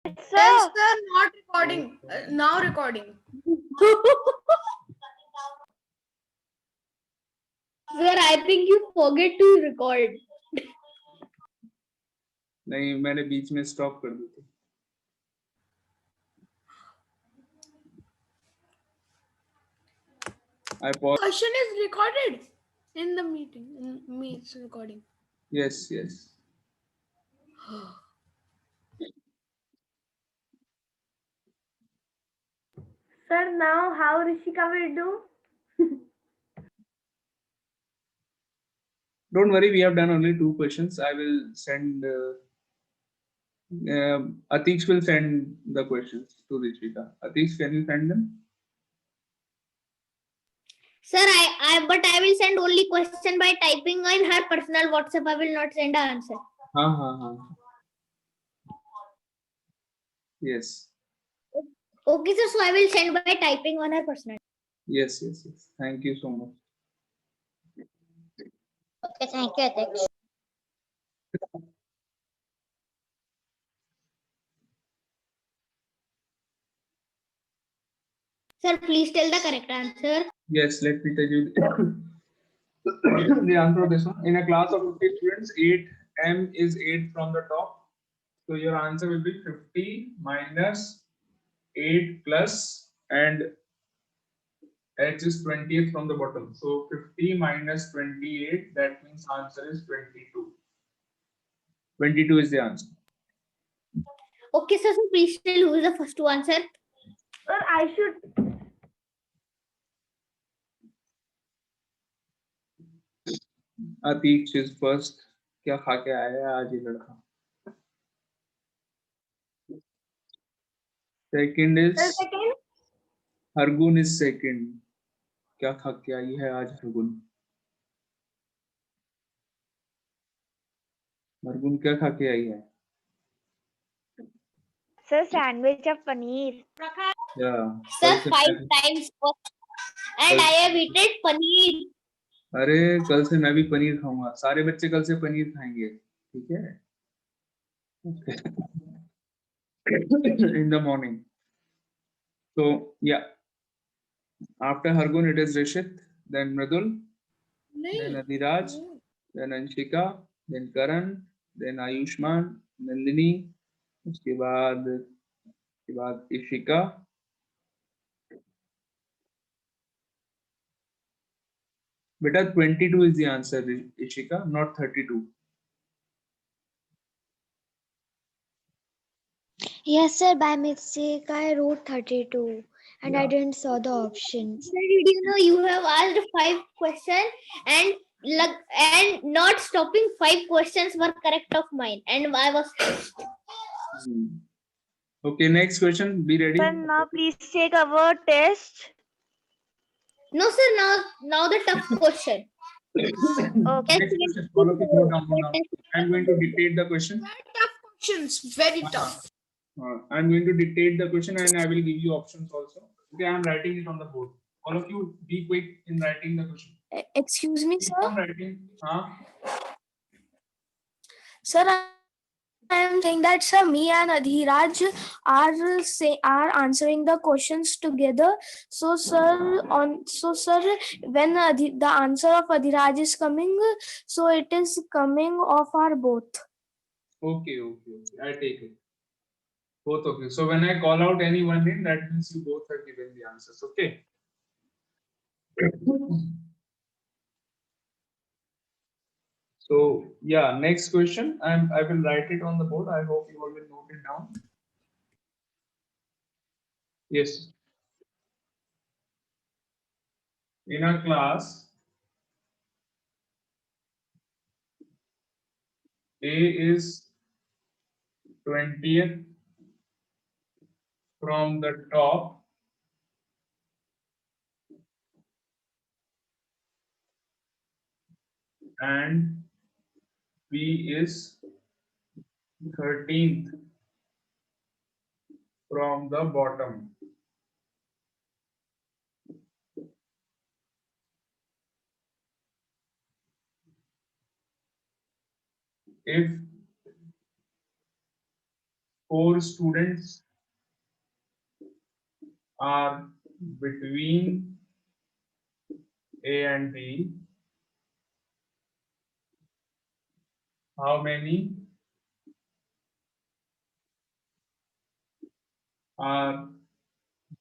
Yes, sir. sir, not recording. Now recording. Sir, I think you forget to record. नहीं, मैंने बीच में stop कर दी थी. I paused. Question is recorded in the meeting. In meets recording. Yes, yes. Sir, now how Rishika will do? Don't worry, we have done only 2 questions. I will send. Atish will send the questions to Rishika. Atish, can you send them? Sir, but I will send only question by typing in her personal WhatsApp. I will not send an answer. हाँ. Yes. Okay, sir. So I will send by typing on her personal. Yes. Thank you so much. Okay, thank you, Atex. Sir, please tell the correct answer. Yes, let me tell you the answer of this one. In a class of 50 students, 8m is 8 from the top. So your answer will be 50 minus 8 plus and h is 20th from the bottom. So 50 minus 28, that means answer is 22. 22 is the answer. Okay, sir. So please tell who is the first to answer. Sir, I should. Atish is first. क्या खा के आया है आज ये लड़का? Second is Second. Hargun is second. क्या खा के आई है आज हरगुन? हरगुन क्या खा के आई है? Sir, sandwich of paneer. Yeah. Sir, 5 times and I have eaten paneer. अरे कल से मैं भी पनीर खाऊंगा. सारे बच्चे कल से पनीर खाएंगे. ठीक है? In the morning. So yeah. After Hargun, it is Rishit, then Mridul, then Adhiraj, then Anshika, then Karan, then Ayushman, Nandini, उसके बाद Ishika, बेटा 22 is the answer, Ishika, not 32. Yes, sir. By mistake, I wrote 32 and I didn't saw the options. Sir, did you know you have asked 5 questions and not stopping 5 questions were correct of mine and I was first. Okay, next question. Be ready. Sir, now please take our test. No, sir. Now the tough question. Next question. All of you go down now. I'm going to dictate the question. Tough questions, very tough. I'm going to dictate the question and I will give you options also. Okay, I'm writing it on the board. All of you be quick in writing the question. Excuse me, Keep sir. on writing. Sir, I am saying that, sir, me and Adhiraj are answering the questions together. So sir, when the answer of Adhiraj is coming, so it is coming of our both. Okay. I take it. Both of you. So when I call out any one name, that means you both have given the answers. Okay. So yeah, next question. I will write it on the board. I hope you all will note it down. Yes. In a class, A is 20th from the top and B is 13th from the bottom. If 4 students are between A and B, how many are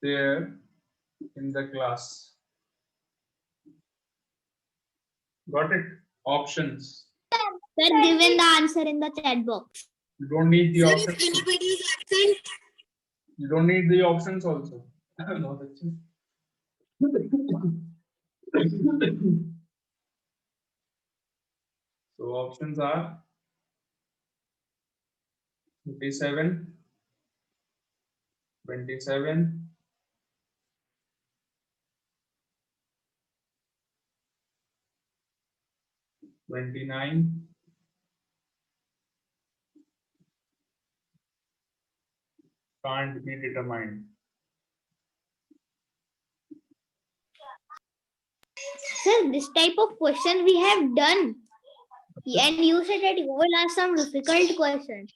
there in the class? Got it? Options. Sir, given the answer in the chat box. You don't need the options. You don't need the options also. No, that's it. So options are 57, 27, 29, 'can't be determined. Sir, this type of question we have done. And you said that you will ask some difficult questions.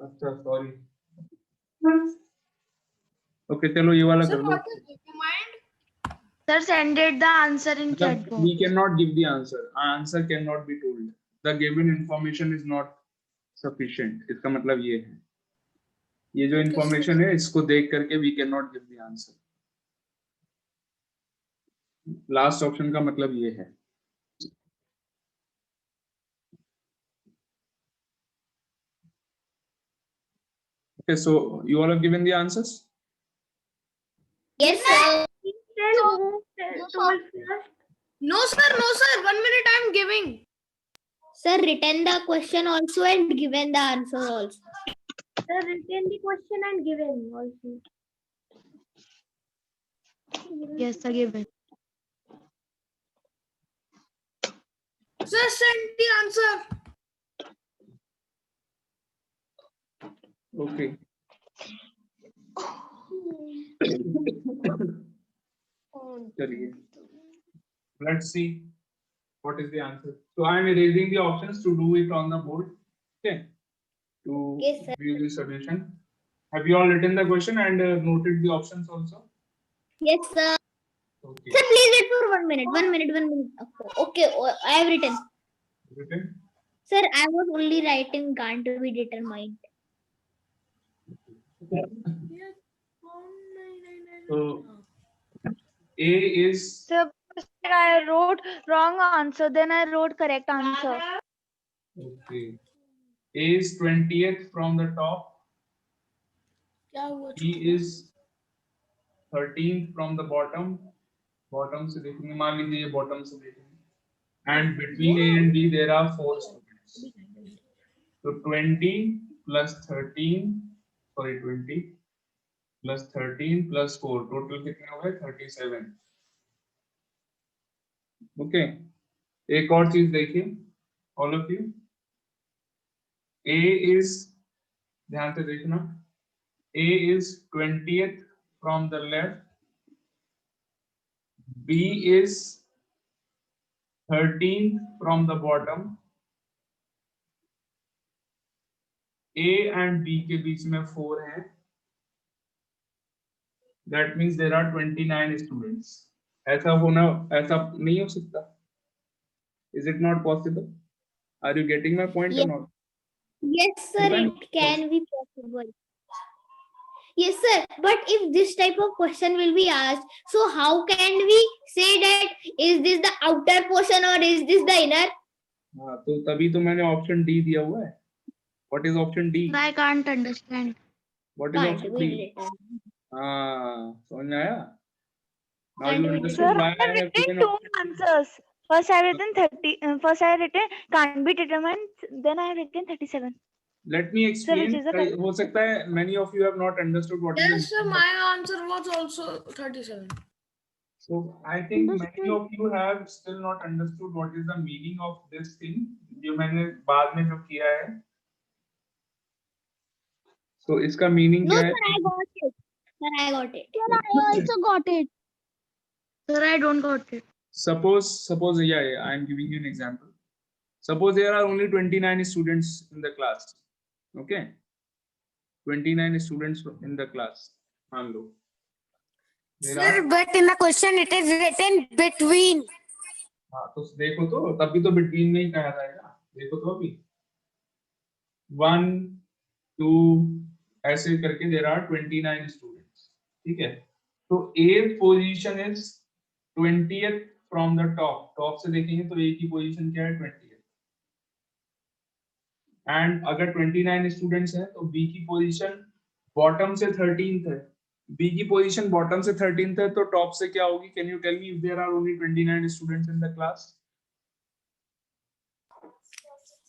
अच्छा, sorry. Okay, चलो ये वाला कर लो. Sir, send it the answer in chat box. We cannot give the answer. Our answer cannot be told. The given information is not sufficient. इसका मतलब ये है. ये जो information है इसको देख करके we cannot give the answer. Last option का मतलब ये है. Okay, so you all have given the answers? Yes, sir. No, sir. 1 minute, I'm giving. Sir, written the question also and given the answer also. Sir, written the question and given also. Yes, sir, given. Sir, send the answer. Okay. चलिए. Let's see what is the answer. So I am erasing the options to do it on the board. Okay. To Yes, sir. view the solution. Have you all written the question and noted the options also? Yes, sir. Okay. Sir, please wait for 1 minute. 1 minute, 1 minute. Okay, I have written. Written? Sir, I was only writing can't be determined. So A is Sir, I wrote wrong answer, then I wrote correct answer. okay. A is 20th from the top. B is 13th from the bottom. Bottom से देखेंगे, मान लीजिए ये bottom से देखेंगे. And between A and B there are 4 students. So 20 plus 13, sorry 20 plus 13 plus 4, total कितने हो गए? 37. Okay. एक और चीज देखिए, all of you. A is, ध्यान से देखना, A is 20th from the left. B is 13th from the bottom. A and B के बीच में 4 है. That means there are 29 students. ऐसा नहीं हो सकता. Is it not possible? Are you getting my point or not? Yes, sir, it can be possible. Yes, sir. But if this type of question will be asked, so how can we say that is this the outer portion or is this the inner? हाँ, तो तभी तो मैंने option D दिया हुआ है. What is option D? I can't understand. What is Can't option be D? determined. हाँ, समझ में आया? Now Can't you be understood Sir, why I I have have given written two answers. First I written 30. First I written can't be determined. Then I have written 37. Let me explain. which is the correct हो सकता है many of you have not understood what is Yes, the sir, my answer was also 37. So I think many of you have still not understood what is the meaning of this thing. जो मैंने बाद में जो किया है. So इसका meaning No, क्या sir, है? I got it. Sir, I got it. I also got it. Sir, I don't got it. Suppose yeah, I am giving you an example. Suppose there are only 29 students in the class. Okay. 29 students in the class. मान लो. There Sir, are- but in the question it is written between. हाँ तो देखो तो तब भी तो between में ही कहा जाएगा. देखो तो अभी 1 2 ऐसे करके there are 29 students. ठीक है. तो eighth position is 20th from the top. Top से देखेंगे तो A की पोजीशन क्या है 20th. एंड अगर 29 स्टूडेंट्स हैं तो B की पोजीशन बॉटम से 13th है. B की पोजीशन बॉटम से 13th है तो टॉप से क्या होगी? Can you tell me if there are only 29 students in the class?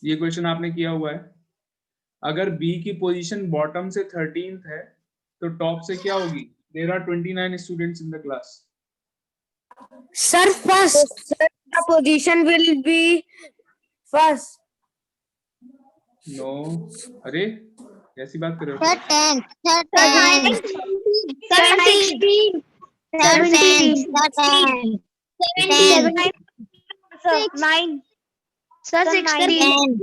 ये क्वेश्चन आपने किया हुआ है. अगर B की पोजीशन बॉटम से 13th है तो टॉप से क्या होगी? There are 29 students in the class. Sir, first the position will be first. No. अरे कैसी बात कर रहे हो? Sir, 10. Sir, 10. Sir, 16. Sir, 10. Sir, 10. 17. Sir, 9. Sir, Sir, 16. 10.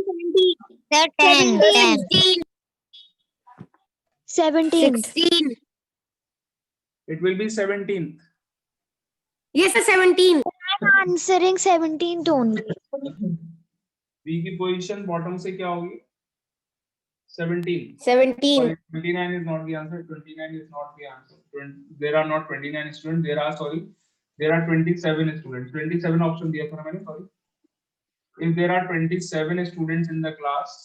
Sir, 10. 10. 17. 16. It will be 17th. Yes, sir, 17. I'm answering 17th only. B की position bottom से क्या होगी? 17. 17. Sorry, 29 is not the answer. 29 is not the answer. There are not 29 students. There are 27 students. 27 option दिया था ना मैंने. Sorry. If there are 27 students in the class,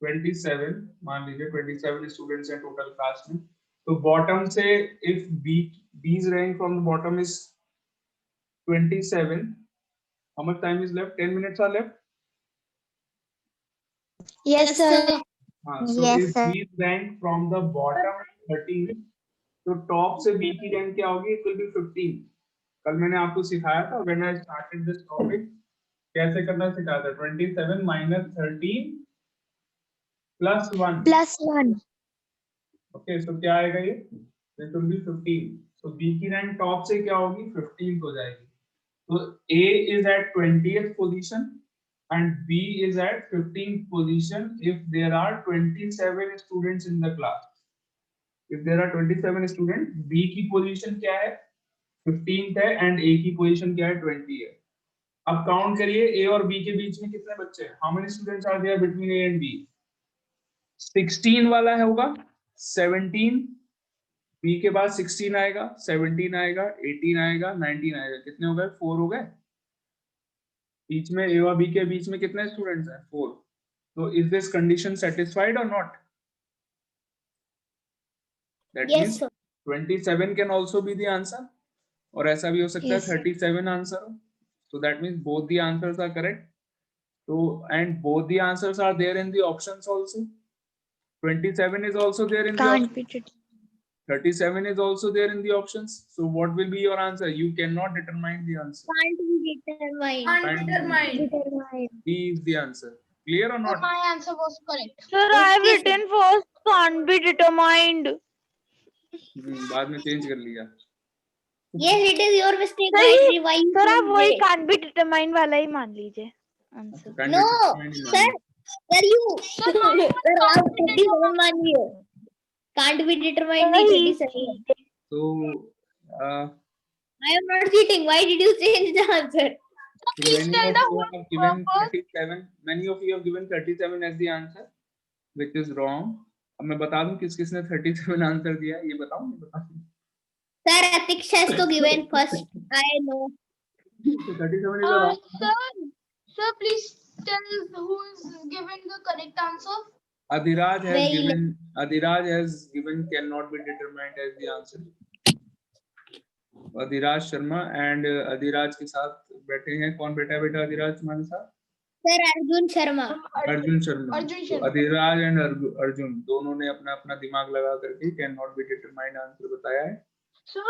27 मान लीजिए 27 students हैं total class में. तो bottom से if B's rank from the bottom is 27, how much time is left? 10 minutes are left. Yes, sir. So Yes, if sir. B's rank from the bottom 13, तो top से B की rank क्या होगी? It will be 15. कल मैंने आपको सिखाया था when I started this topic कैसे करना सिखाया था. 27 minus 13 plus 1. Plus 1. Okay, so क्या आएगा ये? It will be 15. So B की रैंक टॉप से क्या होगी? 15 हो जाएगी. So A is at 20th position and B is at 15th position if there are 27 students in the class. If there are 27 students, B की position क्या है? 15th है and A की पोजीशन क्या है? 20 है. अब काउंट करिए A और B के बीच में कितने बच्चे हैं? How many students are there between A and B? 16 वाला है होगा, 17, B के बाद 16 आएगा, 17 आएगा, 18 आएगा, 19 आएगा. कितने हो गए? 4 हो गए. बीच में A और B के बीच में कितने स्टूडेंट्स हैं? 4. So is this condition satisfied or not? That Yes, means sir. 27 can also be the answer. और ऐसा भी हो सकता है Yes, sir. 37 आंसर हो. So that means both the answers are correct. So and both the answers are there in the options also. 27 is also there in the Can't options. be it. 37 is also there in the options. So what will be your answer? You cannot determine the answer. Can't be determined. B is the answer. Clear or not? My answer was correct. Sir, I have written first. Can't be determined. बाद में change कर लिया. Yes, it is your mistake. Sir, Why you Sir, आप don't वही say? can't be determined वाला ही मान लीजिए answer. Can't be No, determined in sir. answer. Sir, you. Sir, आप 37 मान लियो. Can't be determined नहीं 37. So I am not cheating. Why did you change the answer? many of you have given 37 as the answer, which is wrong. अब मैं बता दूं किस किसने 37 answer दिया है, ये बताऊं? Sir, Atiksha has to given first. I know. So 37 is a wrong. Sir, please tell who is given the correct answer. Adhiraj Very has given cannot be determined as the answer. Adhiraj Sharma and Adhiraj के साथ बैठे हैं. कौन बैठा है बेटा Adhiraj तुम्हारे साथ? Sir, Arjun Sharma. Arjun Sharma. Arjun Sharma. Adhiraj and Arjun दोनों ने अपना अपना दिमाग लगा करके can not be determined answer बताया है. Sir,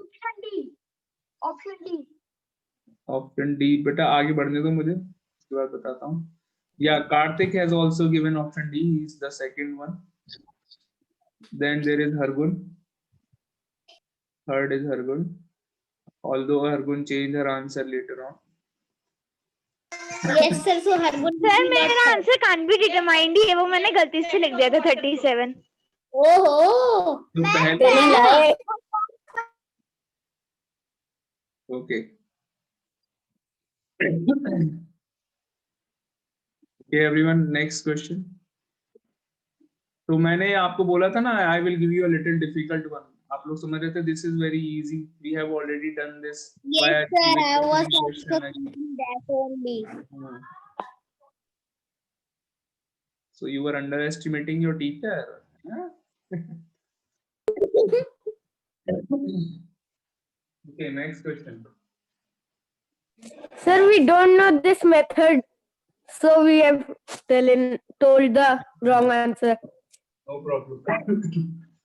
option D. Option D. Option D. बेटा आगे बढ़ने दो मुझे, उसके बाद बताता हूँ. या Kartik has also given option D. He is the second one. Then there is Hargun. Third is Hargun. Although Hargun changed her answer later on. Yes, sir. So Hargun. Sir मेरा आंसर कान बी डिटरमाइंड ही है, वो मैंने गलती से लिख दिया था 37. ओहो. तो पहले Very nice. okay. Okay, everyone, next question. तो मैंने आपको बोला था ना, I will give you a little difficult one. आप लोग समझ रहे थे this is very easy. We have already done this. Yes, sir. I was also Question. thinking that only. So you were underestimating your teacher. Huh? Okay, next question. Sir, we don't know this method, so we have told the wrong answer. No problem.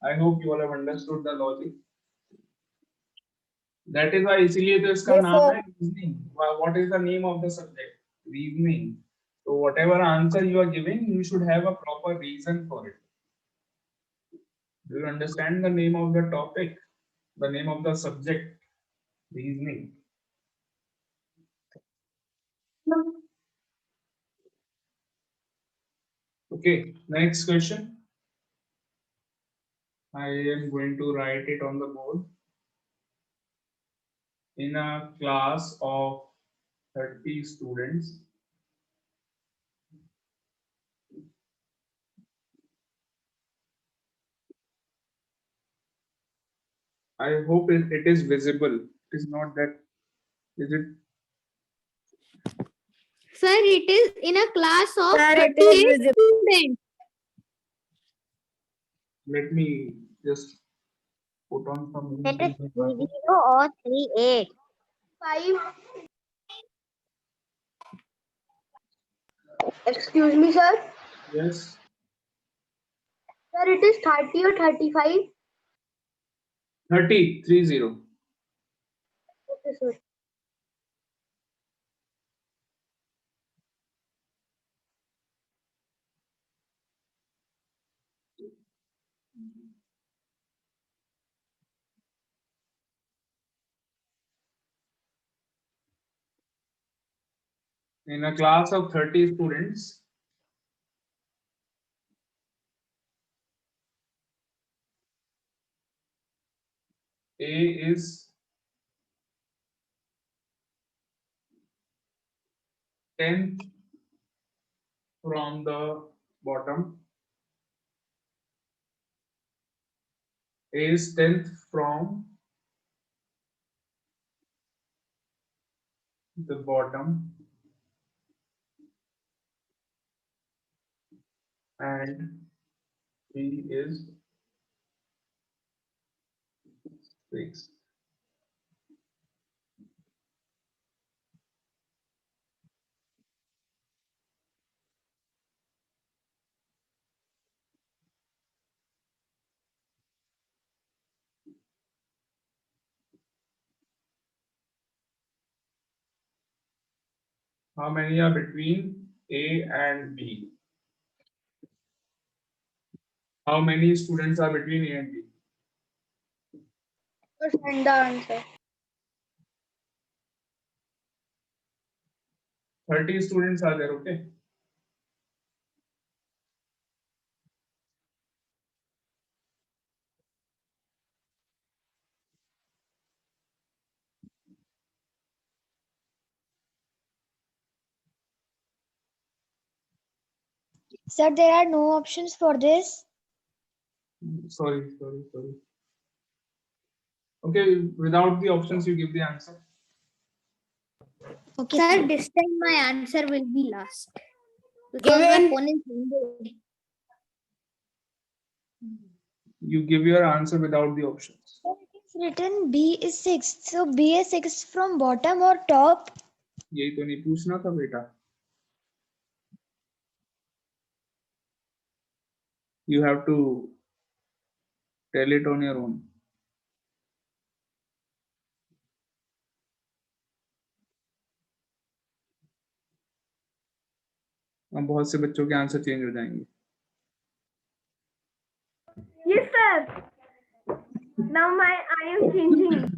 I hope you all have understood the logic. That is why इसीलिए तो इसका Yes, नाम sir. है reasoning. What is the name of the subject? Reasoning. So whatever answer you are giving, you should have a proper reason for it. Do you understand the name of the topic? The name of the subject? Reasoning. Okay, next question. I am going to write it on the board. In a class of 30 students, I hope it is visible. It is not that. Is it? Sir, it is in a class of Sir, it is 38 visible. students. Let me just put on some. It is 30 or 38. 5. Excuse me, sir. Yes. Sir, it is 30 or 35. 30. Okay, sir. In a class of 30 students, A is 10th from the bottom. A is 10th from the bottom, and B is 6th. How many are between A and B? How many students are between A and B? Send the answer. 30 students are there, okay? Sir, there are no options for this. Sorry. Okay, without the options, you give the answer. Okay. Sir, this time my answer will be last. Because Given. my phone is ended. You give your answer without the options. It's written B is 6. So B is 6 from bottom or top? यही तो नहीं पूछना था बेटा. You have to tell it on your own. अब बहुत से बच्चों के आंसर चेंज हो जाएंगे. Yes, sir. Now I am changing.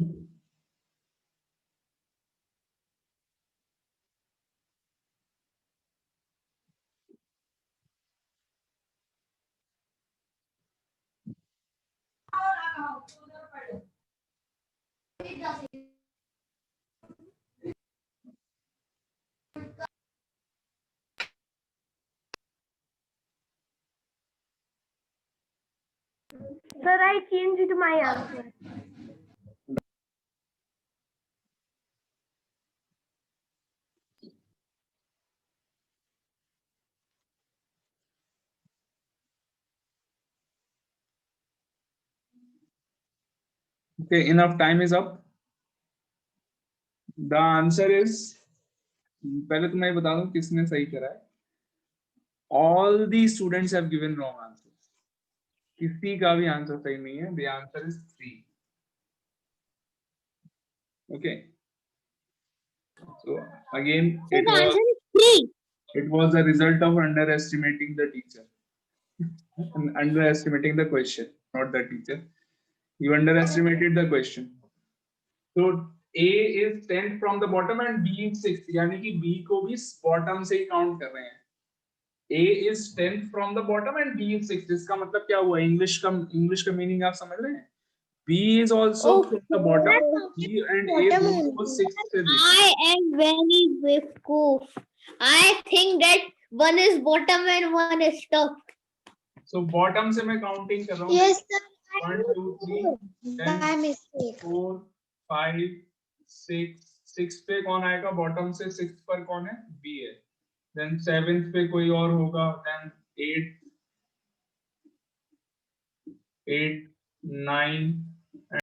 Sir, I changed my answer. Okay, enough time is up. The answer is, पहले तो मैं बता दूं किसने सही करा है. All the students have given wrong answers. किसी का भी आंसर सही नहीं है. The answer is 3. Okay. So again, So the answer is 3. it was a result of underestimating the teacher. And underestimating the question, not the teacher. You underestimated the question. So A is 10th from the bottom and B is 6th. यानी कि B को भी bottom से ही count कर रहे हैं. A is 10th from the bottom and B is 6th. इसका मतलब क्या हुआ? English का meaning आप समझ रहे हैं? B is also from the bottom. B and A Bottom both 6th से देखें. I am very whiff. I think that one is bottom and one is top. So bottom से मैं counting कर रहा हूँ. Yes, sir. 1, 2, 3, By 10, mistake. 4, 5, 6. 6 पे कौन आएगा? बॉटम से 6 पर कौन है? B है. Then 7th पे कोई और होगा. Then 8, 9,